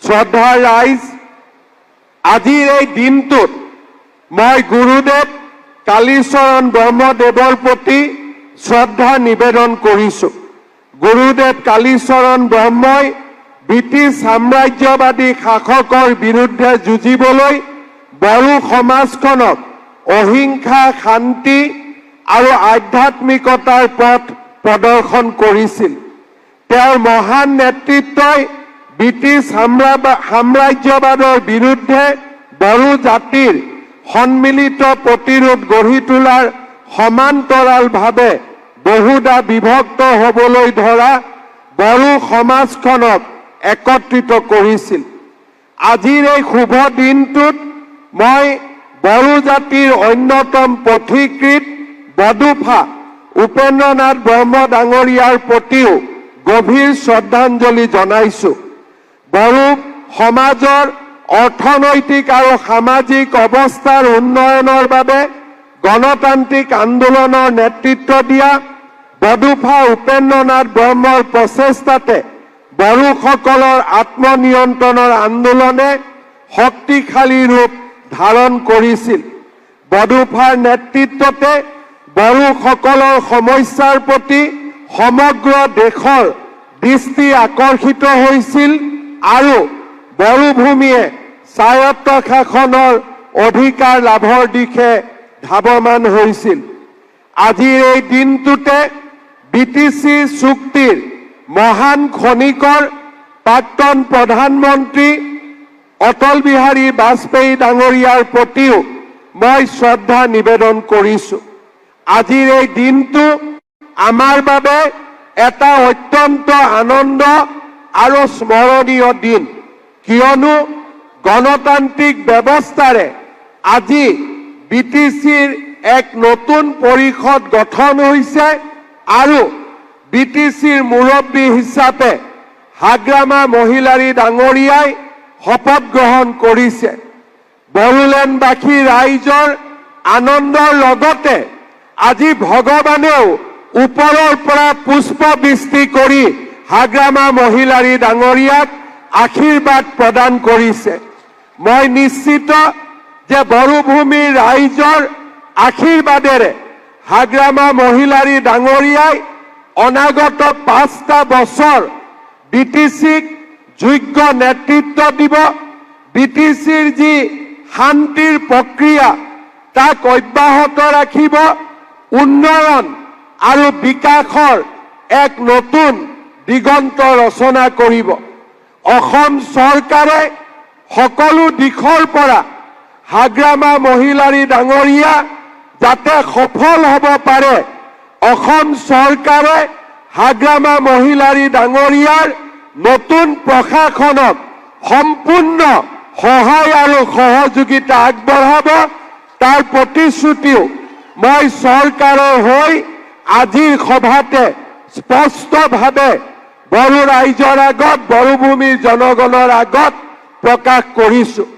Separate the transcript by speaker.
Speaker 1: শ্ৰদ্ধাৰ ৰাইজ, আজিৰ এই দিনটোত মই গুৰুদেৱ কালীচৰণ ব্ৰহ্মদেৱৰ প্ৰতি শ্ৰদ্ধা নিবেদন কৰিছোঁ। গুৰুদেৱ কালীচৰণ ব্ৰহ্মই ব্ৰিটিছ সাম্ৰাজ্যবাদী শাসকৰ বিৰুদ্ধে যুঁজিবলৈ বড়ো সমাজখনক অহিংসা, শান্তি আৰু আধ্যাত্মিকতাৰ পথ প্ৰদৰ্শন কৰিছিল। তেওঁৰ মহান নেতৃত্বই ব্ৰিটিছ সাম্ৰাজ্যবাদৰ বিৰুদ্ধে বড়ো জাতিৰ সন্মিলিত প্ৰতিৰোধ গঢ়ি তোলাৰ সমান্তৰালভাৱে বহুদা বিভক্ত হ'বলৈ ধৰা বড়ো সমাজখনক একত্ৰিত কৰিছিল। আজিৰ এই শুভ দিনটোত মই বড়ো জাতিৰ অন্যতম পথিকৃত বডোফা উপেন্দ্ৰনাথ ব্ৰহ্ম ডাঙৰীয়াৰ প্ৰতিও গভীৰ শ্ৰদ্ধাঞ্জলি জনাইছোঁ। বড়ো সমাজৰ অৰ্থনৈতিক আৰু সামাজিক অৱস্থাৰ উন্নয়নৰ বাবে গণতান্ত্ৰিক আন্দোলনৰ নেতৃত্ব দিয়া বডোফা উপেন্দ্ৰনাথ ব্ৰহ্মৰ প্ৰচেষ্টাতে বড়োসকলৰ আত্মনিয়ন্ত্ৰণৰ আন্দোলনে শক্তিশালী ৰূপ ধাৰণ কৰিছিল। বডোফাৰ নেতৃত্বতে বড়োসকলৰ সমস্যাৰ প্ৰতি সমগ্ৰ দেশৰ দৃষ্টি আকৰ্ষিত হৈছিল আৰু বড়ো ভূমিয়ে স্বায়ত্ত শাসনৰ অধিকাৰ লাভৰ দিশে ধাৱমান হৈছিল। আজিৰ এই দিনটোতে BTC চুক্তিৰ মহান খনিকৰ প্ৰাক্তন প্ৰধানমন্ত্ৰী অটল বিহাৰী বাজপেয়ী ডাঙৰীয়াৰ প্ৰতিও মই শ্ৰদ্ধা নিবেদন কৰিছোঁ। আজিৰ এই দিনটো আমাৰ বাবে এটা অত্যন্ত আনন্দ আৰু স্মৰণীয় দিন, কিয়নো গণতান্ত্ৰিক ব্যৱস্থাৰে আজি BTCৰ এক নতুন পৰিষদ গঠন হৈছে আৰু BTCৰ মুৰব্বী হিচাপে হাগ্ৰামা মহিলাৰী ডাঙৰীয়াই শপত গ্ৰহণ কৰিছে। বড়োলেণ্ডবাসী ৰাইজৰ আনন্দৰ লগতে আজি ভগৱানেও ওপৰৰ পৰা পুষ্পবৃষ্টি কৰি হাগ্ৰামা মহিলাৰী ডাঙৰীয়াক আশীৰ্বাদ প্ৰদান কৰিছে। মই নিশ্চিত যে বড়ো ভূমিৰ ৰাইজৰ আশীৰ্বাদেৰে হাগ্ৰামা মহিলাৰী ডাঙৰীয়াই অনাগত 5টা বছৰ BTCক যোগ্য নেতৃত্ব দিব। BTCৰ যি শান্তিৰ প্ৰক্ৰিয়া তাক অব্যাহত ৰাখিব, উন্নয়ন আৰু বিকাশৰ এক নতুন দিগন্ত ৰচনা কৰিব। অসম চৰকাৰে সকলো দিশৰ পৰা হাগ্ৰামা মহিলাৰী ডাঙৰীয়া যাতে সফল হ'ব পাৰে, অসম চৰকাৰে হাগ্ৰামা মহিলাৰী ডাঙৰীয়াৰ নতুন প্ৰশাসনক সম্পূৰ্ণ সহায় আৰু সহযোগিতা আগবঢ়াব। তাৰ প্ৰতিশ্ৰুতিও মই চৰকাৰৰ হৈ আজিৰ সভাতে স্পষ্টভাৱে বড়ো ৰাইজৰ আগত, বড়ো ভূমিৰ জনগণৰ আগত প্ৰকাশ কৰিছোঁ।